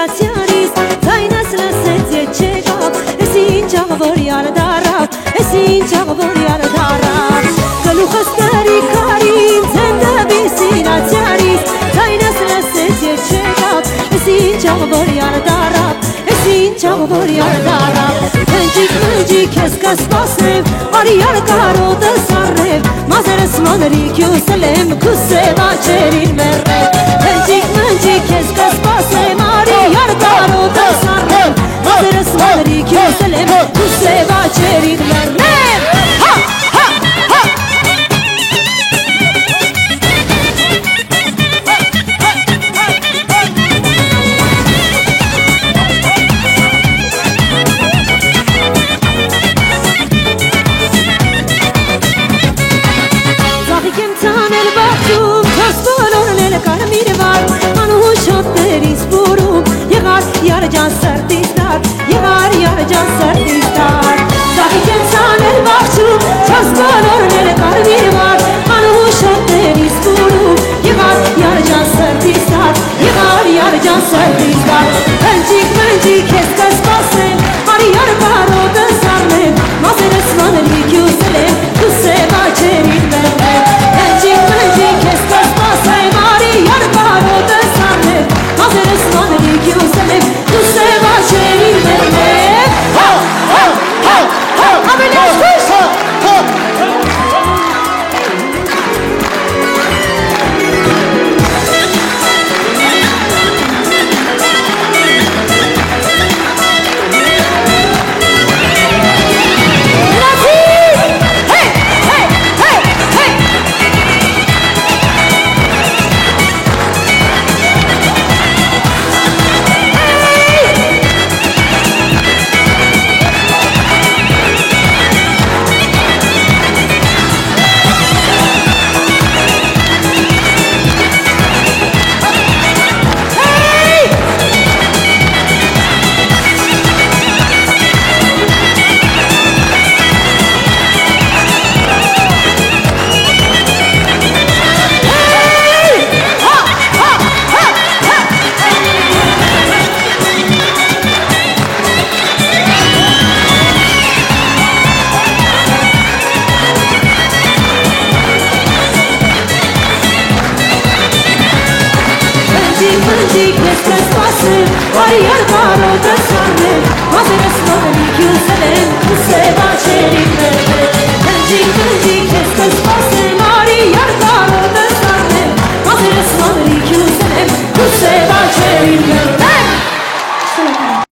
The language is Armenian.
սիրացյալիս ձայնս լսեց ետ չեկավ Ես ինչ աղվոր յար դարավ Ես ինչ աղվոր յար դարավ Գլուխս կրի կարին ձենդվի սիրացյալիս ձայնս լսեց ետ չեկավ Ես ինչ աղվոր յար դարավ Ես ինչ աղվոր յար դարավ Մնջիկ ես կսպասեմ Արի յար կարոտս առև Մազերս մանրիկ յուսել եմ Կուսև աչերին մերև Մնջիկ ես կսպասեմ Արի յար կարոտս առև Մազերս մանրիկ յուսել եմ Կուսև աչերին մերև Հա, հա, հա Յարջան սրտիս տար, յարջան սրտիս տար Զաղիք եմ ծանել վաղջում, չաս բոլորն էլ կարմիր վար Անուհու շոտերիս բուրում, յարջան սրտիս տար, յարջան սրտիս տար Մնջիկ ես կսպասեմ, արի յար կարոտս առնեմ Մազերս մանրիկ յուսել եմ, կուսև աչերին մերնեմ Մնջիկ ես կսպասեմ, արի յար կարոտս առնեմ Մազերս մանրիկ յուսել եմ Կուսև աչերին մերնեմ Հա, հա, հա, հա Ամեն աշխույս Մնջիկ ես կսպասեմ, արի յար կարոտս առնեմ Մազերս մանրիկ յուսել եմ